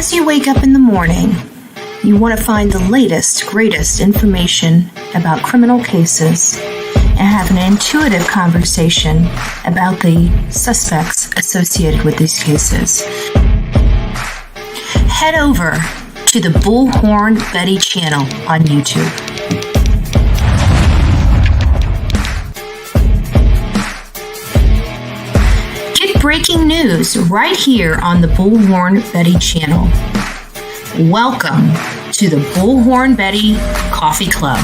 As you wake up in the morning, you want to find the latest, greatest information about criminal cases and have an intuitive conversation about the suspects associated with these cases. Head over to the Bullhorn Betty channel on YouTube. Get breaking news right here on the Bullhorn Betty channel. Welcome to the Bullhorn Betty Coffee Club.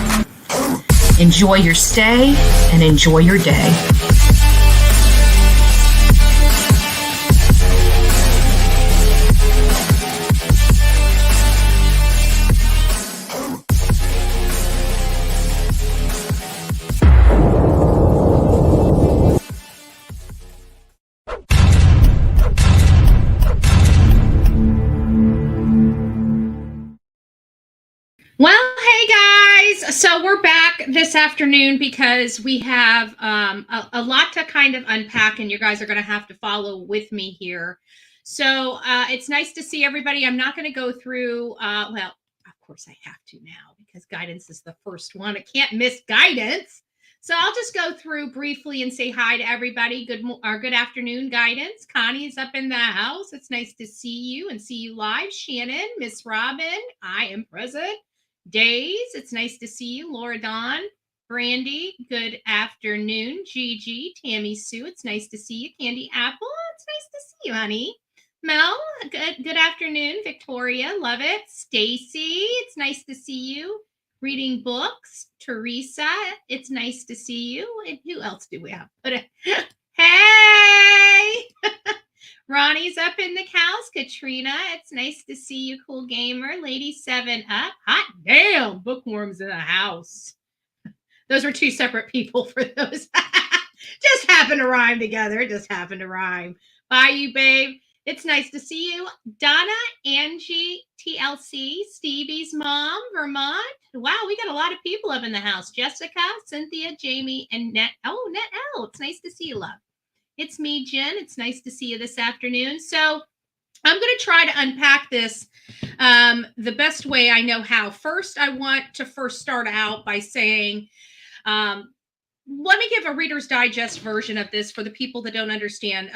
Enjoy your stay and enjoy your day. Well, hey guys, so we're back this afternoon because we have a lot to kind of unpack, and you guys are going to have to follow with me here. So it's nice to see everybody. I'm not going to go through, well, of course I have to now because guidance is the first one. I can't miss guidance. So I'll just go through briefly and say hi to everybody. Good afternoon, guidance. Connie is up in the house. It's nice to see you and see you live. Shannon, Miss Robin, I am present. Days, it's nice to see you. Laura Dawn, Brandy, good afternoon. Gigi, Tammy Sue, it's nice to see you. Candy Apple, it's nice to see you, honey. Mel, good afternoon. Victoria, love it. Stacy, it's nice to see you. Reading books. Teresa, it's nice to see you. And who else do we have? Hey! Ronnie's up in the house. Katrina, it's nice to see you, cool gamer. Lady 7 up. Hot damn, bookworms in the house. Those were two separate people for those. Just happened to rhyme together. Just happened to rhyme. Bye, you babe. It's nice to see you. Donna, Angie, TLC, Stevie's mom, Vermont. Wow, we got a lot of people up in the house. Jessica, Cynthia, Jamie, and Net. Oh, Net L. It's nice to see you, love. It's me, Jen. It's nice to see you this afternoon. So I'm going to try to unpack this the best way I know how. First, I want to start out by saying, let me give a Reader's Digest version of this for the people that don't understand.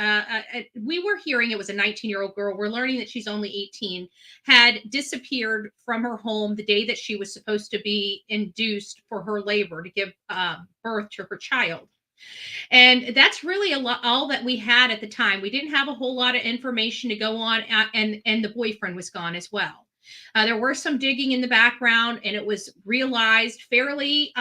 We were hearing it was a 19-year-old girl. We're learning that she's only 18, had disappeared from her home the day that she was supposed to be induced for her labor to give birth to her child. And that's really all that we had at the time. We didn't have a whole lot of information to go on, and the boyfriend was gone as well. There were some digging in the background, and it was realized fairly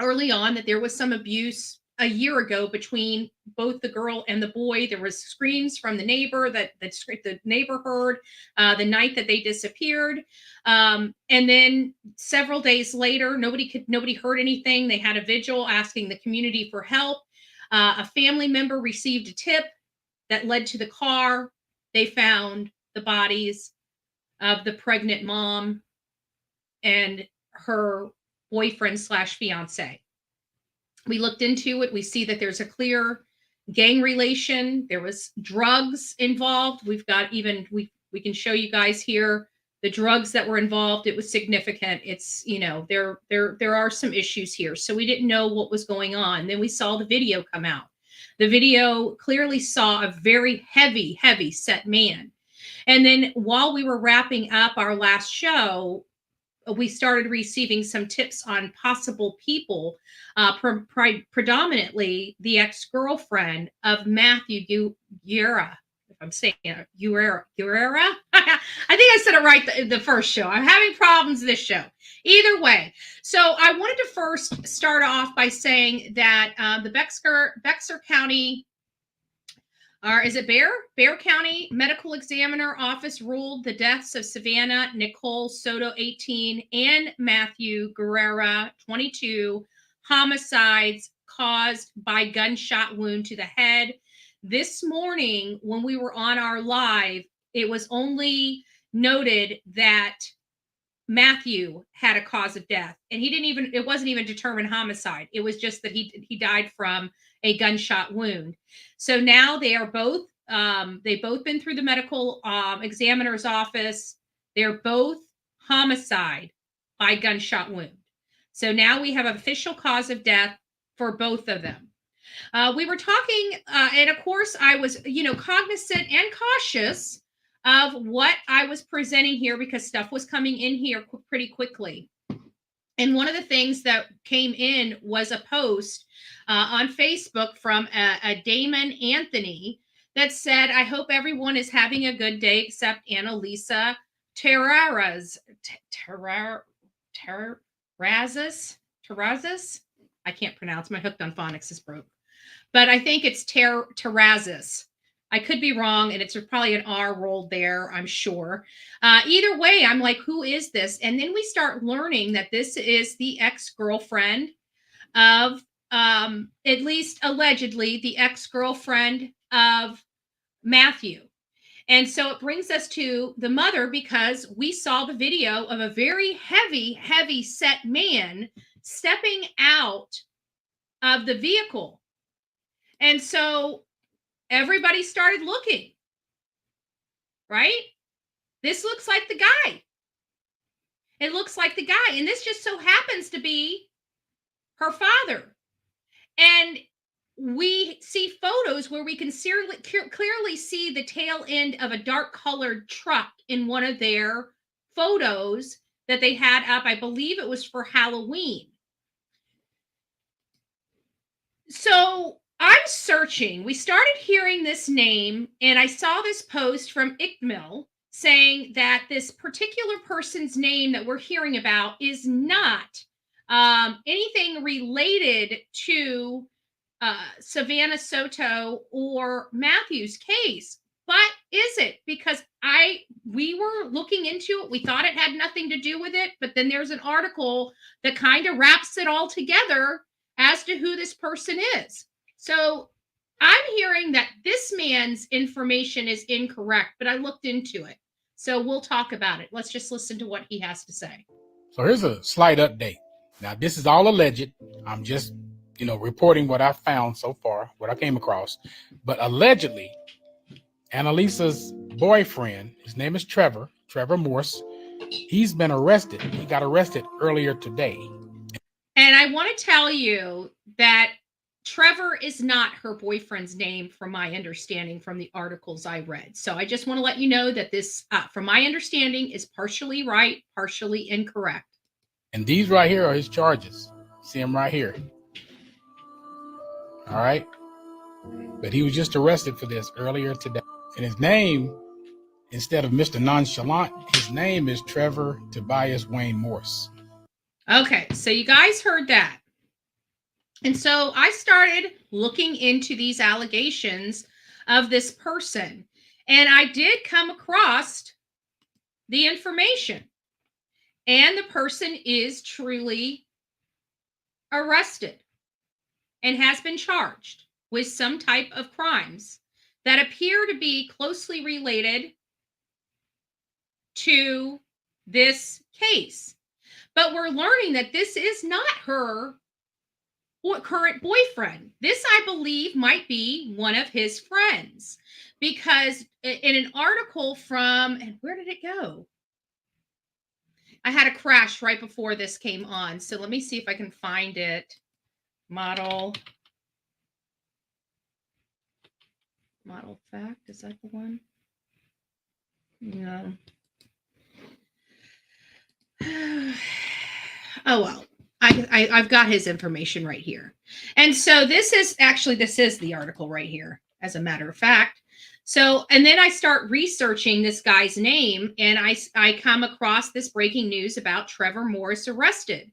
early on that there was some abuse a year ago between both the girl and the boy. There was screams from the neighbor that the neighbor heard the night that they disappeared. And then several days later, nobody heard anything. They had a vigil asking the community for help. A family member received a tip that led to the car. They found the bodies of the pregnant mom and her boyfriend / fiance. We looked into it. We see that there's a clear gang relation. There was drugs involved. We've got we can show you guys here the drugs that were involved. It was significant. It's, there are some issues here. So we didn't know what was going on. Then we saw the video come out. The video clearly saw a very heavy set man. And then while we were wrapping up our last show, we started receiving some tips on possible people, predominantly the ex-girlfriend of Matthew Guerra. If I'm saying it, Guerra. I think I said it right the first show. I'm having problems this show. Either way. So I wanted to first start off by saying that the Bexar County, or is it Bear County Medical Examiner Office ruled the deaths of Savanah Soto, 18, and Matthew Guerra, 22, homicides caused by gunshot wound to the head. This morning, when we were on our live, it was only noted that Matthew had a cause of death, and it wasn't even determined homicide. It was just that he died from a gunshot wound. So now they are both they've both been through the medical examiner's office. They're both homicide by gunshot wound. So now we have official cause of death for both of them. We were talking, and of course, I was, cognizant and cautious of what I was presenting here because stuff was coming in here pretty quickly. And one of the things that came in was a post on Facebook from a Damon Anthony that said, "I hope everyone is having a good day except Annalisa Terrazas. Terrazas? I can't pronounce. My hooked on phonics is broke. But I think it's Terrazas. I could be wrong, and it's probably an R rolled there, I'm sure. Either way, I'm like, who is this? And then we start learning that this is the ex-girlfriend of, at least allegedly, the ex-girlfriend of Matthew. And so it brings us to the mother because we saw the video of a very heavy set man stepping out of the vehicle. And so everybody started looking, right? This looks like the guy. It looks like the guy. And this just so happens to be her father. And we see photos where we can clearly see the tail end of a dark colored truck in one of their photos that they had up. I believe it was for Halloween. So I'm searching. We started hearing this name, and I saw this post from Ickmill saying that this particular person's name that we're hearing about is not anything related to Savanah Soto or Matthew's case. But is it? Because we were looking into it. We thought it had nothing to do with it. But then there's an article that kind of wraps it all together as to who this person is. So I'm hearing that this man's information is incorrect, but I looked into it. So we'll talk about it. Let's just listen to what he has to say. So here's a slight update. Now, this is all alleged. I'm just, reporting what I found so far, what I came across. But allegedly, Annalisa's boyfriend, his name is Trevor Morse. He's been arrested. He got arrested earlier today. And I want to tell you that Trevor is not her boyfriend's name, from my understanding from the articles I read. So I just want to let you know that this, from my understanding, is partially right, partially incorrect. And these right here are his charges. See him right here. All right. But he was just arrested for this earlier today. And his name, instead of Mr. Nonchalant, his name is Trevor Tobias Wayne Morse. Okay, so you guys heard that. And so I started looking into these allegations of this person. And I did come across the information. And the person is truly arrested and has been charged with some type of crimes that appear to be closely related to this case. But we're learning that this is not her current boyfriend. This, I believe, might be one of his friends, because in an article from, and where did it go? I had a crash right before this came on. So let me see if I can find it. Model fact, is that the one? No. Oh, well, I've got his information right here. And so this is the article right here, as a matter of fact. So, and then I start researching this guy's name, and I come across this breaking news about Trevor Morris arrested.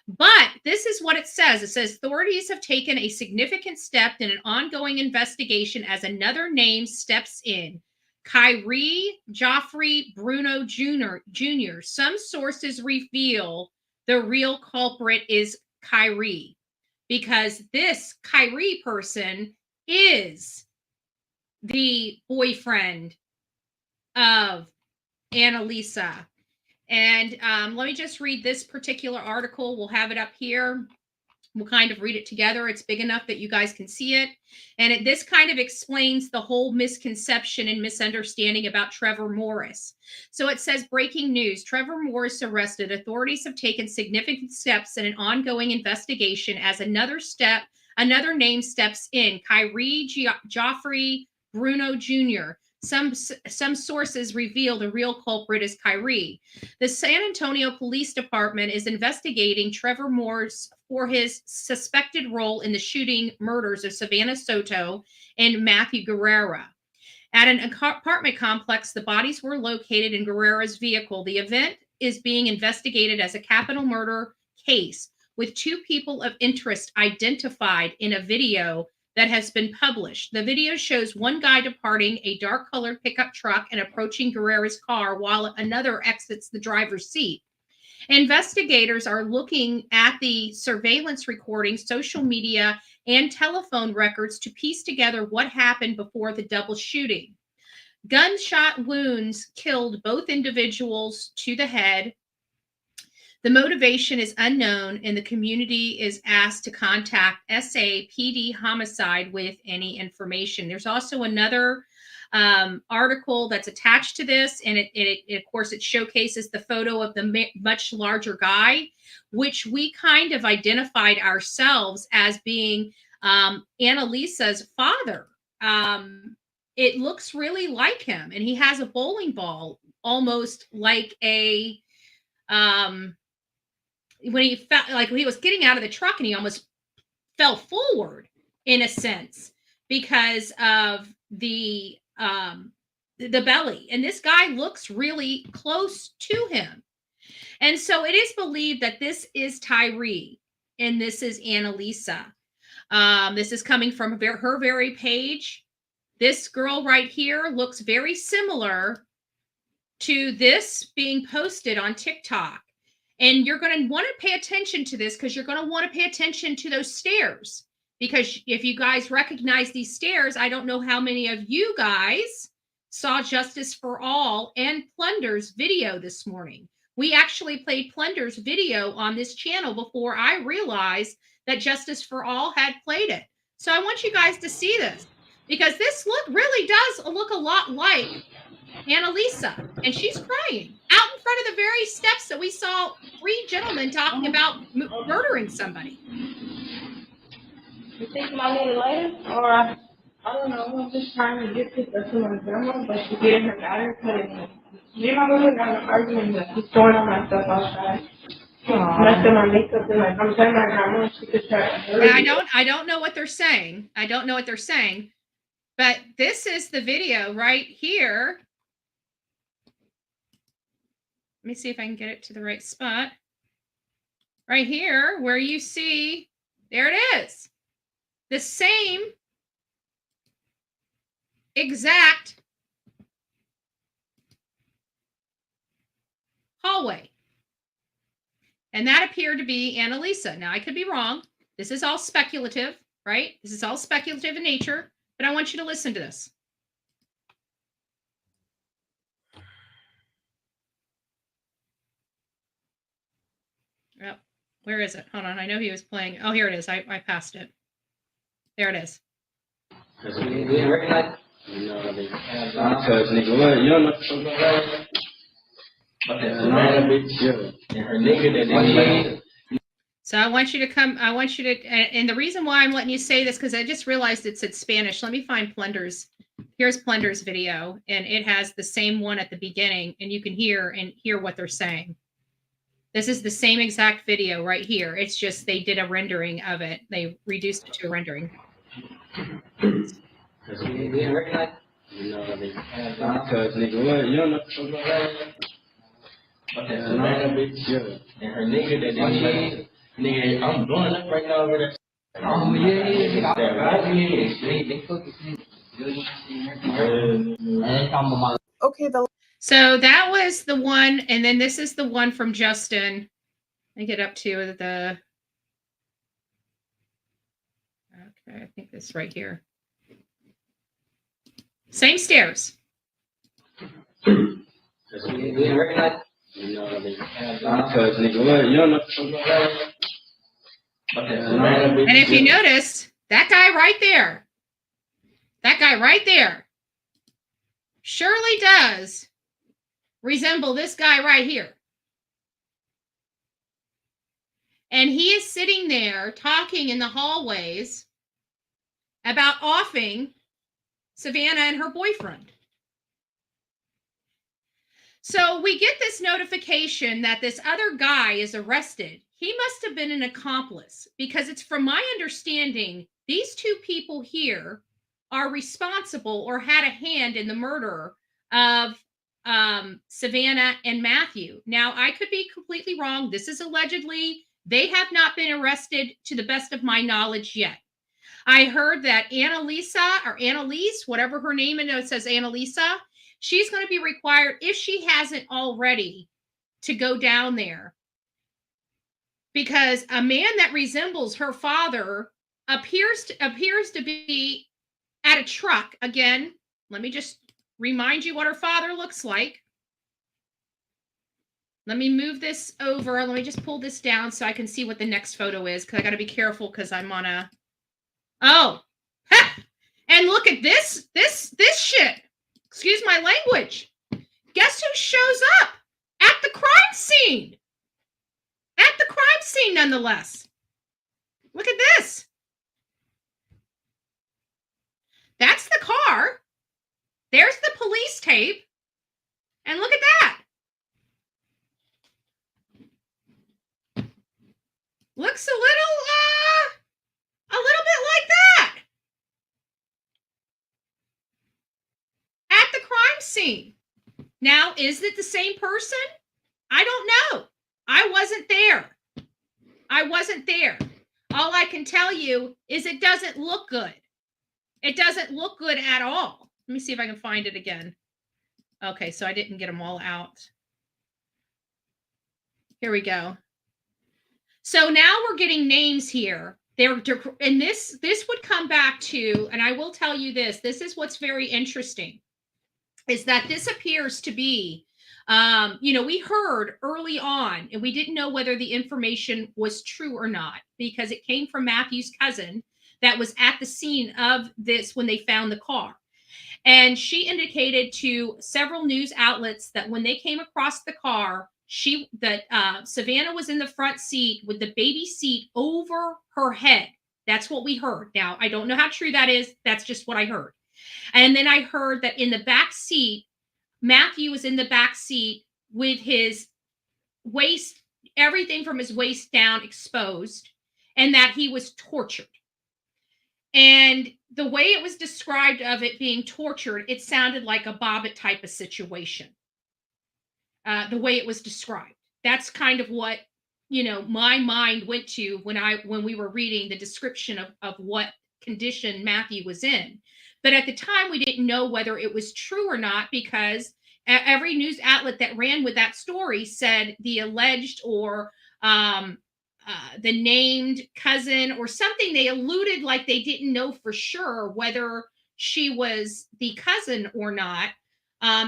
But this is what it says. It says authorities have taken a significant step in an ongoing investigation as another name steps in. Kyrie Joffrey Bruno Jr. Some sources reveal the real culprit is Kyrie, because this Kyrie person is the boyfriend of Annalisa. And let me just read this particular article. We'll have it up here. We'll kind of read it together. It's big enough that you guys can see it. And this kind of explains the whole misconception and misunderstanding about Trevor Morris. So it says, breaking news, Trevor Morris arrested. Authorities have taken significant steps in an ongoing investigation as another name steps in, Kyrie Joffrey Bruno Jr. Some sources reveal the real culprit is Kyrie. The San Antonio Police Department is investigating Trevor Morris for his suspected role in the shooting murders of Savanah Soto and Matthew Guerra. At an apartment complex, the bodies were located in Guerra's vehicle. The event is being investigated as a capital murder case, with 2 people of interest identified in a video that has been published. The video shows one guy departing a dark-colored pickup truck and approaching Guerra's car while another exits the driver's seat. Investigators are looking at the surveillance recordings, social media, and telephone records to piece together what happened before the double shooting. Gunshot wounds killed both individuals to the head. The motivation is unknown, and the community is asked to contact SAPD Homicide with any information. There's also another article that's attached to this, and it of course, it showcases the photo of the much larger guy, which we kind of identified ourselves as being Annalisa's father. It looks really like him, and he has a bowling ball, almost like a when he felt like he was getting out of the truck and he almost fell forward in a sense because of the belly. And this guy looks really close to him. And so it is believed that this is Tyree and this is Annalisa. This is coming from her very page. This girl right here looks very similar to this being posted on TikTok. And you're going to want to pay attention to this because you're going to want to pay attention to those stairs. Because if you guys recognize these stairs, I don't know how many of you guys saw Justice for All and Plunder's video this morning. We actually played Plunder's video on this channel before I realized that Justice for All had played it. So I want you guys to see this because this really does look a lot like Annalisa, and she's crying out in front of the very steps that we saw 3 gentlemen talking about murdering somebody. You think I need it later? Or, I don't know, I'm just trying to get pictures to my grandma, but she's getting her daughter putting me. Me and my mother got an argument that she's throwing all my stuff outside. Messing my makeup and like, I'm telling my grandma she could try. I don't know what they're saying. I don't know what they're saying. But this is the video right here. Let me see if I can get it to the right spot. Right here, where you see, there it is. The same exact hallway. And that appeared to be Annalisa. Now, I could be wrong. This is all speculative, right? This is all speculative in nature, but I want you to listen to this. Oh, where is it? Hold on. I know he was playing. Oh, here it is. I passed it. There it is. Because we didn't recognize it. You know what I mean? Because nigga, what? You don't know something about it? But that's another bitch, yeah. And her nigga that they So I want you to come. I want you to, and the reason why I'm letting you say this, because I just realized it said Spanish. Let me find Plunder's. Here's Plunder's video, and it has the same one at the beginning, and you can hear what they're saying. This is the same exact video right here. It's just they did a rendering of it. They reduced it to a rendering. Because we didn't recognize it. You know what I mean? Because nigga, what? You don't know something about it? But that's another bitch, yeah. And her nigga that they nigga, I'm blowing up right now over there. Oh, yeah. Okay, So that was the one, and then this is the one from Justin. I get up to the. Okay, I think this right here. Same stairs. Because we didn't recognize it. You know what I mean? Because nigga, what? You don't know something about it? And if you notice, that guy right there, surely does resemble this guy right here. And he is sitting there talking in the hallways about offing Savanah and her boyfriend. So we get this notification that this other guy is arrested. He must have been an accomplice, because it's from my understanding, these two people here are responsible or had a hand in the murder of Savanah and Matthew. Now, I could be completely wrong. This is allegedly. They have not been arrested to the best of my knowledge yet. I heard that Annalisa, or Annalise, whatever her name is, it says Annalisa, she's going to be required, if she hasn't already, to go down there. Because a man that resembles her father appears to be at a truck. Again, let me just remind you what her father looks like. Let me move this over. Let me just pull this down so I can see what the next photo is, because I got to be careful because I'm on a... Oh, ha! And look at this shit. Excuse my language. Guess who shows up at the crime scene? At the crime scene, nonetheless. Look at this. That's the car. There's the police tape. And look at that. Looks a little bit like that. At the crime scene. Now, is it the same person? I don't know. I wasn't there. All I can tell you is it doesn't look good. It doesn't look good at all. Let me see if I can find it again. Okay, so I didn't get them all out. Here we go. So now we're getting names here. And this would come back to, and I will tell you this is what's very interesting, is that this appears to be, we heard early on, and we didn't know whether the information was true or not, because it came from Matthew's cousin that was at the scene of this when they found the car. And she indicated to several news outlets that when they came across the car, Savanah was in the front seat with the baby seat over her head. That's what we heard. Now, I don't know how true that is. That's just what I heard. And then I heard that in the back seat, Matthew was in the back seat with his waist, everything from his waist down exposed, and that he was tortured. And the way it was described of it being tortured, it sounded like a Bobbitt type of situation. The way it was described. That's kind of what, my mind went to when we were reading the description of what condition Matthew was in. But at the time, we didn't know whether it was true or not, because every news outlet that ran with that story said the alleged or the named cousin or something. They alluded like they didn't know for sure whether she was the cousin or not.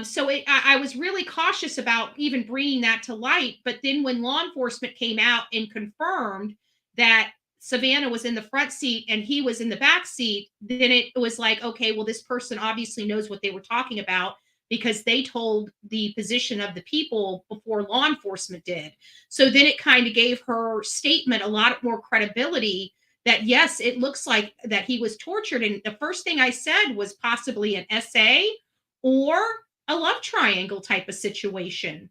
So I was really cautious about even bringing that to light. But then when law enforcement came out and confirmed that Savanah was in the front seat and he was in the back seat, then it was like, okay, well, this person obviously knows what they were talking about, because they told the position of the people before law enforcement did. So then it kind of gave her statement a lot more credibility that, yes, it looks like that he was tortured. And the first thing I said was possibly an SA or a love triangle type of situation.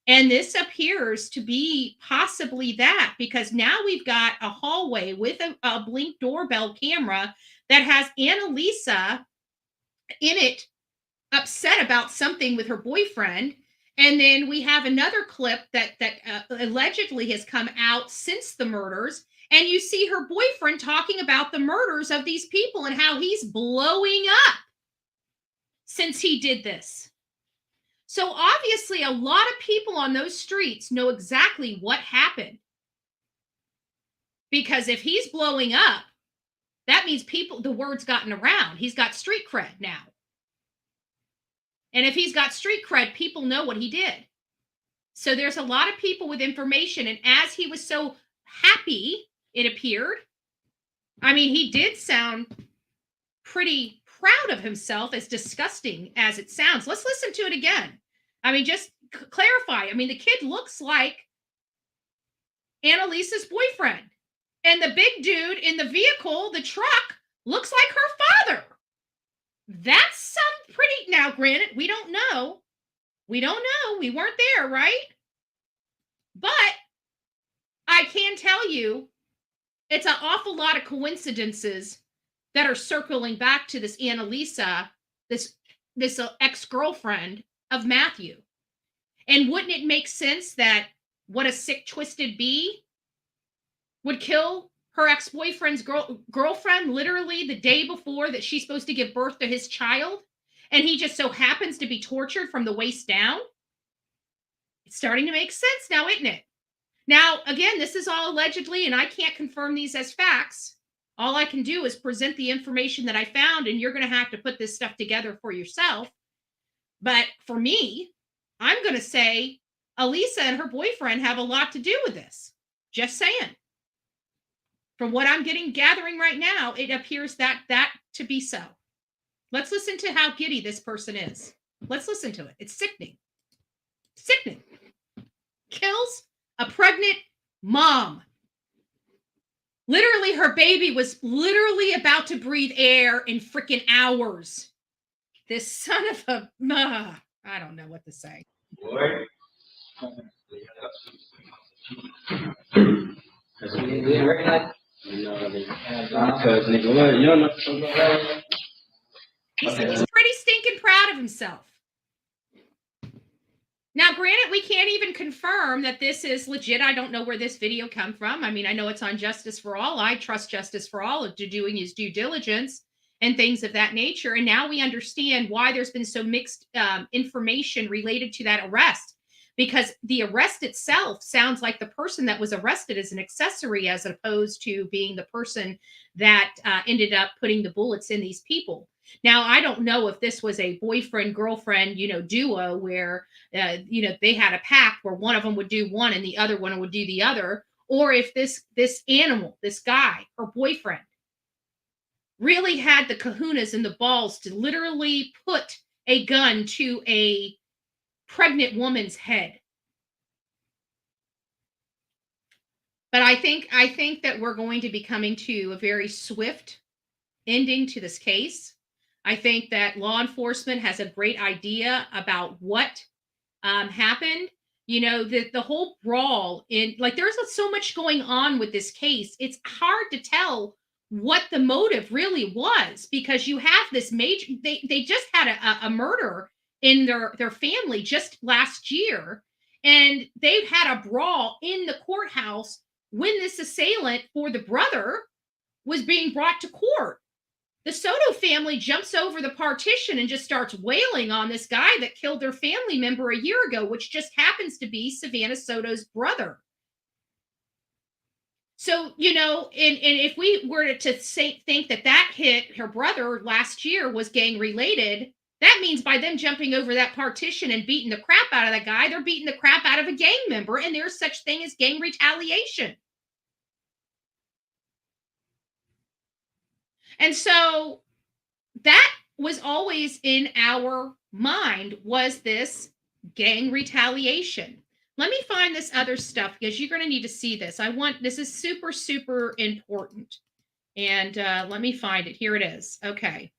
And this appears to be possibly that, because now we've got a hallway with a Blink doorbell camera that has Annalisa in it, upset about something with her boyfriend. And then we have another clip that allegedly has come out since the murders. And you see her boyfriend talking about the murders of these people and how he's blowing up since he did this. So obviously a lot of people on those streets know exactly what happened. Because if he's blowing up, that means the word's gotten around. He's got street cred now. And if he's got street cred, people know what he did. So there's a lot of people with information. And as he was so happy it appeared. I mean, he did sound pretty proud of himself, as disgusting as it sounds. Let's listen to it again. I mean, just clarify. I mean, the kid looks like Annalisa's boyfriend. And the big dude in the vehicle, the truck, looks like her father. That's some pretty... Now, granted, we don't know. We don't know. We weren't there, right? But I can tell you, it's an awful lot of coincidences that are circling back to this Annalisa, this ex-girlfriend of Matthew. And wouldn't it make sense that what a sick, twisted bee would kill her ex-boyfriend's girlfriend literally the day before that she's supposed to give birth to his child, and he just so happens to be tortured from the waist down? It's starting to make sense now, isn't it? Now, again, this is all allegedly, and I can't confirm these as facts. All I can do is present the information that I found, and you're going to have to put this stuff together for yourself. But for me, I'm going to say Elisa and her boyfriend have a lot to do with this. Just saying. From what I'm gathering right now, it appears that to be so. Let's listen to how giddy this person is. Let's listen to it. It's sickening. Sickening. Kills a pregnant mom. Literally, her baby was literally about to breathe air in freaking hours. This son of a... I don't know what to say. He's pretty stinking proud of himself. Now, granted, we can't even confirm that this is legit. I don't know where this video come from. I mean, I know it's on Justice for All. I trust Justice for All to doing his due diligence and things of that nature. And now we understand why there's been so mixed information related to that arrest, because the arrest itself sounds like the person that was arrested is an accessory as opposed to being the person that ended up putting the bullets in these people. Now, I don't know if this was a boyfriend-girlfriend, duo where, they had a pact where one of them would do one and the other one would do the other, or if this animal, this guy, her boyfriend, really had the kahunas and the balls to literally put a gun to a pregnant woman's head. But I think that we're going to be coming to a very swift ending to this case. I think that law enforcement has a great idea about what happened. The whole brawl there's so much going on with this case. It's hard to tell what the motive really was, because you have this major, they just had a murder in their family just last year, and they've had a brawl in the courthouse when this assailant for the brother was being brought to court. The Soto family jumps over the partition and just starts wailing on this guy that killed their family member a year ago, which just happens to be Savanah Soto's brother. So, and if we were to think that hit her brother last year was gang related, that means by them jumping over that partition and beating the crap out of that guy, they're beating the crap out of a gang member, and there's such thing as gang retaliation. And so that was always in our mind, was this gang retaliation. Let me find this other stuff, because you're going to need to see this. This is super, super important. And let me find it. Here it is. Okay.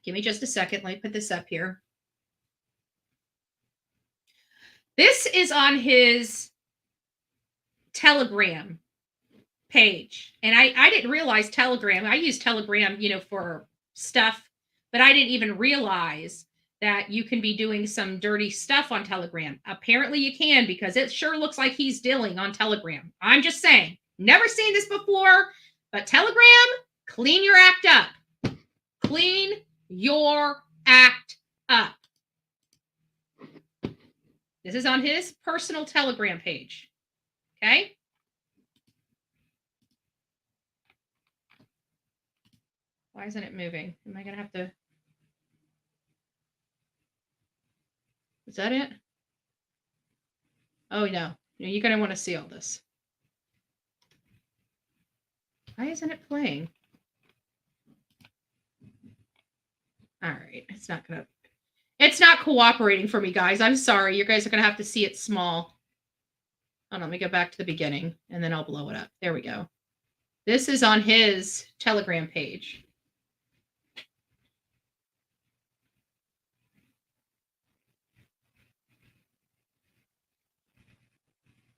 Give me just a second. Let me put this up here. This is on his Telegram page. And I didn't realize Telegram. I use Telegram, for stuff, but I didn't even realize that you can be doing some dirty stuff on Telegram. Apparently you can, because it sure looks like he's dealing on Telegram. I'm just saying, never seen this before, but Telegram, clean your act up. Clean your act up. This is on his personal Telegram page. Okay. Why isn't it moving? Am I going to have to... Is that it? Oh, no. You're going to want to see all this. Why isn't it playing? All right. It's not cooperating for me, guys. I'm sorry. You guys are going to have to see it small. Hold on, let me go back to the beginning, and then I'll blow it up. There we go. This is on his Telegram page.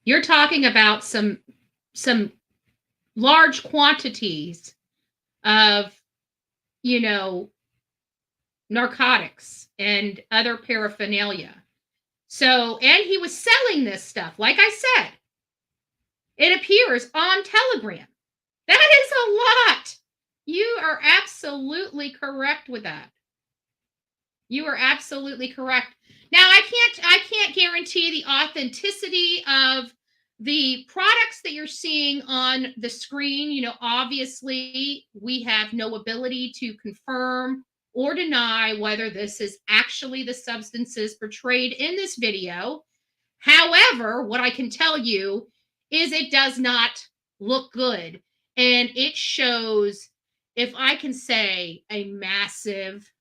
You're talking about some large quantities of, narcotics and other paraphernalia. So, and he was selling this stuff. Like I said, it appears on Telegram. That is a lot. You are absolutely correct with that. You are absolutely correct. Now, I can't guarantee the authenticity of the products that you're seeing on the screen. Obviously, we have no ability to confirm or deny whether this is actually the substances portrayed in this video. However, what I can tell you is it does not look good. And it shows, if I can say, a massive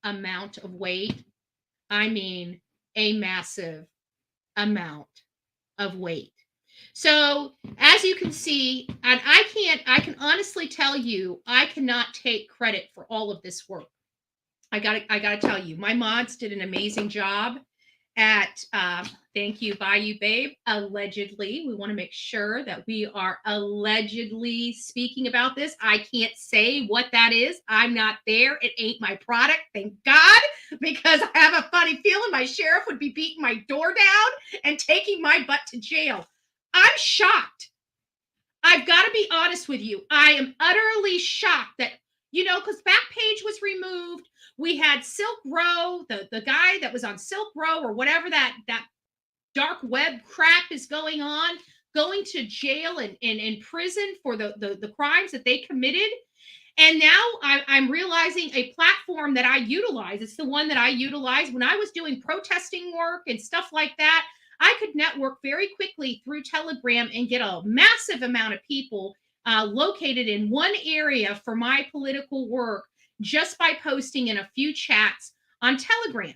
amount of weight. I mean, a massive amount of weight. So as you can see, and I can honestly tell you, I cannot take credit for all of this work. I gotta tell you, my mods did an amazing job at, thank you, Bayou Babe, allegedly. We want to make sure that we are allegedly speaking about this. I can't say what that is. I'm not there. It ain't my product, thank God, because I have a funny feeling my sheriff would be beating my door down and taking my butt to jail. I'm shocked. I've got to be honest with you. I am utterly shocked that, because Backpage was removed. We had Silk Row, the guy that was on Silk Row or whatever that dark web crap is going to jail and in prison for the crimes that they committed. And now I'm realizing a platform that I utilize. It's the one that I utilized when I was doing protesting work and stuff like that. I could network very quickly through Telegram and get a massive amount of people located in one area for my political work just by posting in a few chats on Telegram.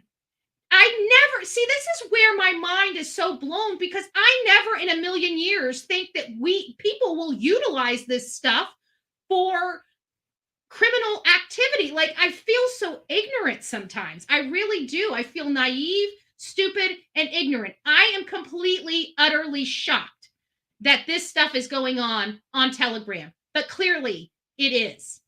I never see, this is where my mind is so blown, because I never in a million years think that people will utilize this stuff for criminal activity. Like, I feel so ignorant sometimes. I really do. I feel naive, stupid, and ignorant. I am completely, utterly shocked that this stuff is going on Telegram. But clearly it is.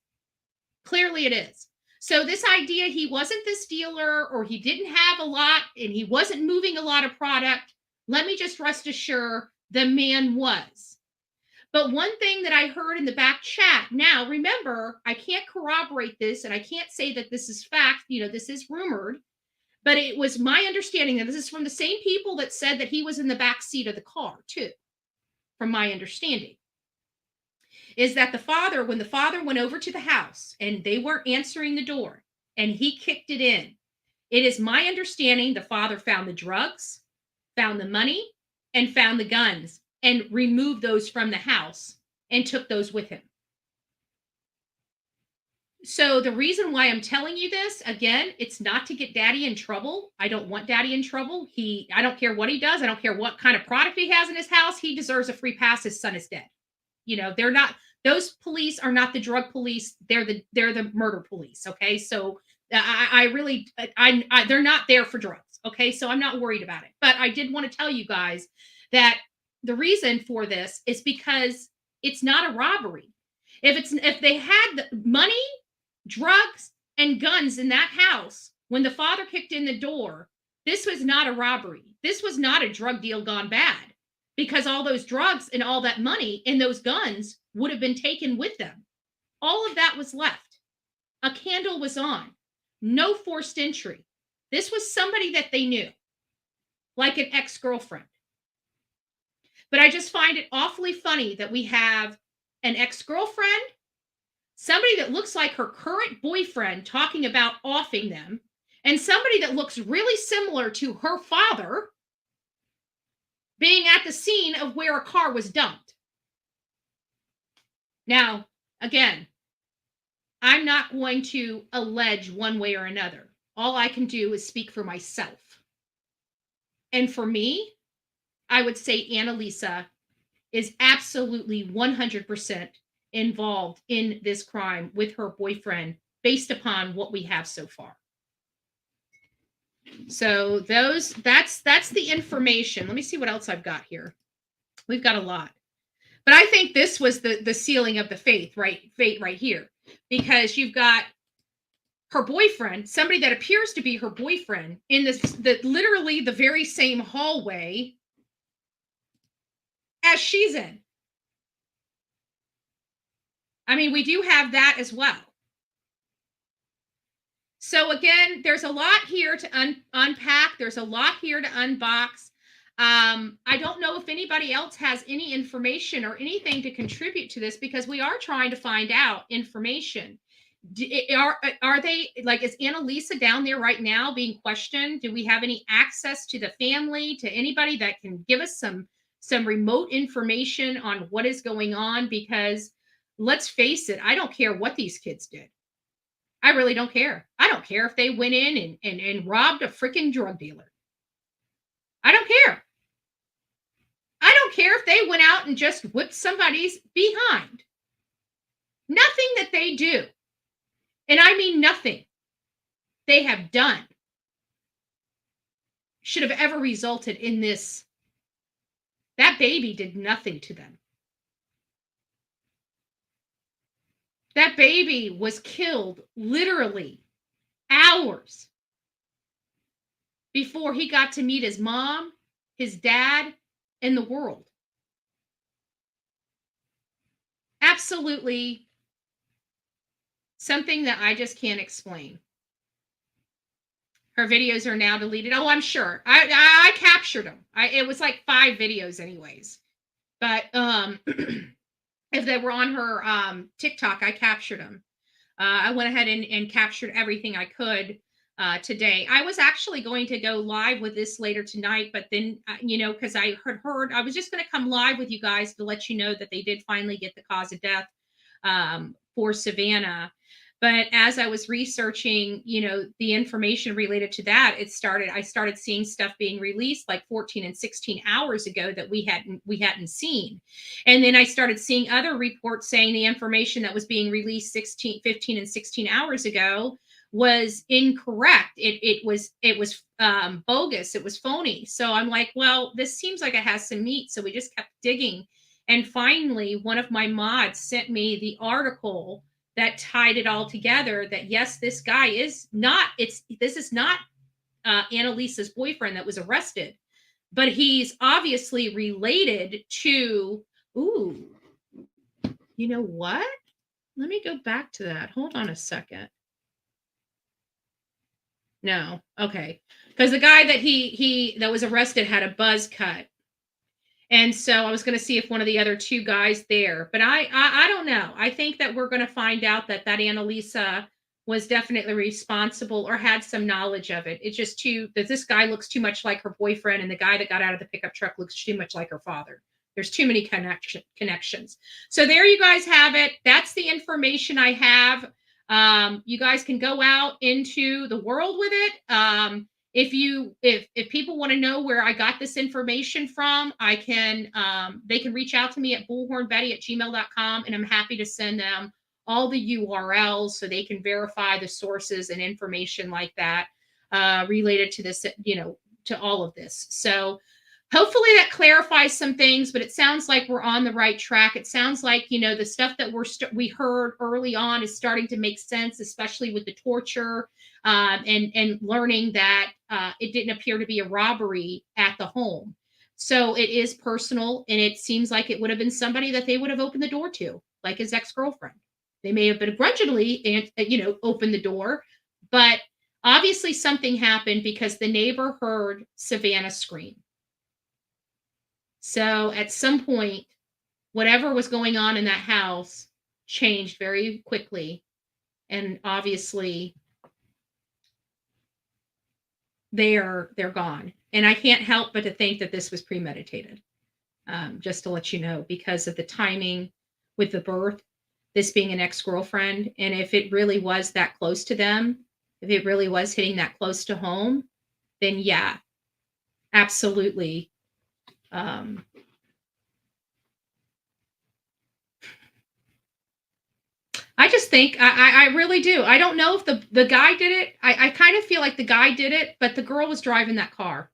Clearly it is. So this idea he wasn't this dealer, or he didn't have a lot and he wasn't moving a lot of product, let me just rest assured the man was. But one thing that I heard in the back chat, now remember, I can't corroborate this and I can't say that this is fact, this is rumored, but it was my understanding that this is from the same people that said that he was in the back seat of the car too, from my understanding. Is that when the father went over to the house and they weren't answering the door and he kicked it in, it is my understanding the father found the drugs, found the money, and found the guns and removed those from the house and took those with him. So the reason why I'm telling you this, again, it's not to get daddy in trouble. I don't want daddy in trouble. I don't care what he does. I don't care what kind of product he has in his house. He deserves a free pass. His son is dead. They're not, those police are not the drug police. They're the murder police. Okay. So they're not there for drugs. Okay. So I'm not worried about it, but I did want to tell you guys that the reason for this is because it's not a robbery. If they had the money, drugs, and guns in that house when the father kicked in the door, this was not a robbery. This was not a drug deal gone bad, because all those drugs and all that money and those guns would have been taken with them. All of that was left. A candle was on. No forced entry. This was somebody that they knew, like an ex-girlfriend. But I just find it awfully funny that we have an ex-girlfriend, somebody that looks like her current boyfriend talking about offing them, and somebody that looks really similar to her father being at the scene of where a car was dumped. Now, again, I'm not going to allege one way or another. All I can do is speak for myself. And for me, I would say Annalisa is absolutely 100% involved in this crime with her boyfriend based upon what we have so far. So that's the information. Let me see what else I've got here. We've got a lot. But I think this was the sealing of the fate right here, because you've got her boyfriend, somebody that appears to be her boyfriend, in literally the very same hallway as she's in. I mean, we do have that as well. So again, there's a lot here to unpack. There's a lot here to unbox. I don't know if anybody else has any information or anything to contribute to this, because we are trying to find out information. Are they, like, is Annalisa down there right now being questioned? Do we have any access to the family, to anybody that can give us some remote information on what is going on? Because let's face it, I don't care what these kids did. I really don't care. I don't care if they went in and robbed a freaking drug dealer. I don't care. I don't care if they went out and just whipped somebody's behind. Nothing that they do, and I mean nothing they have done, should have ever resulted in this. That baby did nothing to them. That baby was killed literally hours before he got to meet his mom, his dad, and the world. Absolutely something that I just can't explain. Her videos are now deleted. Oh, I'm sure. I captured them. It was like 5 videos anyways. But if they were on her TikTok, I captured them. I went ahead and captured everything I could today. I was actually going to go live with this later tonight, but then, because I had heard, I was just going to come live with you guys to let you know that they did finally get the cause of death for Savanah. But as I was researching, the information related to that, I started seeing stuff being released like 14 and 16 hours ago that we hadn't seen. And then I started seeing other reports saying the information that was being released 15 and 16 hours ago was incorrect. It was bogus. It was phony. So I'm like, well, this seems like it has some meat. So we just kept digging. And finally, one of my mods sent me the article that tied it all together, that yes, this guy is not, this is not Annalisa's boyfriend that was arrested, but he's obviously related to, you know what? Let me go back to that. Hold on a second. No. Okay. Because the guy that that was arrested had a buzz cut. And so I was going to see if one of the other 2 guys there, but I don't know. I think that we're going to find out that Annalisa was definitely responsible or had some knowledge of it. It's just that this guy looks too much like her boyfriend, and the guy that got out of the pickup truck looks too much like her father. There's too many connections. So there you guys have it. That's the information I have. You guys can go out into the world with it. If people want to know where I got this information from, they can reach out to me at bullhornbetty@gmail.com, and I'm happy to send them all the URLs so they can verify the sources and information like that related to this, to all of this. So hopefully that clarifies some things, but it sounds like we're on the right track. It sounds like, the stuff that we heard early on is starting to make sense, especially with the torture and learning that it didn't appear to be a robbery at the home. So it is personal, and it seems like it would have been somebody that they would have opened the door to, like his ex-girlfriend. They may have begrudgingly, opened the door, but obviously something happened because the neighbor heard Savanah scream. So at some point, whatever was going on in that house changed very quickly. And obviously they're gone. And I can't help but to think that this was premeditated, just to let you know, because of the timing with the birth. this being an ex-girlfriend. And if it really was that close to them, if it really was hitting that close to home, then yeah, absolutely. I just think I really do. I don't know if the guy did it. I kind of feel like the guy did it, but the girl was driving that car.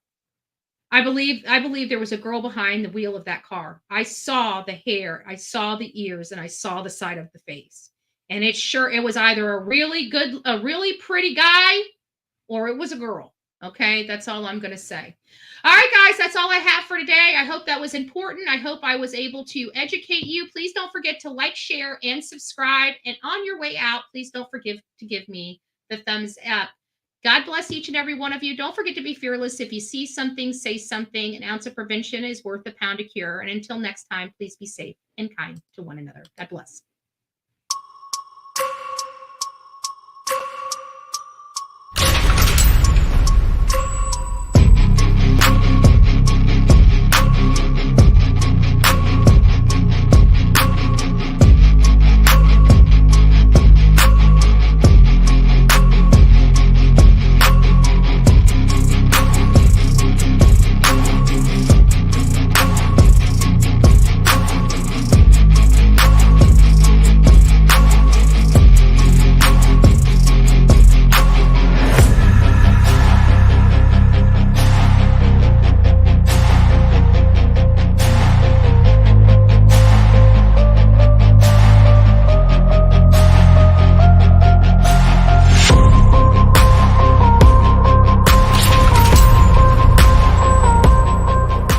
I believe there was a girl behind the wheel of that car. I saw the hair, I saw the ears, and I saw the side of the face. And it was either a really pretty guy, or it was a girl. Okay, that's all I'm going to say. All right, guys, that's all I have for today. I hope that was important. I hope I was able to educate you. Please don't forget to like, share, and subscribe. And on your way out, please don't forget to give me the thumbs up. God bless each and every one of you. Don't forget to be fearless. If you see something, say something. An ounce of prevention is worth a pound of cure. And until next time, please be safe and kind to one another. God bless.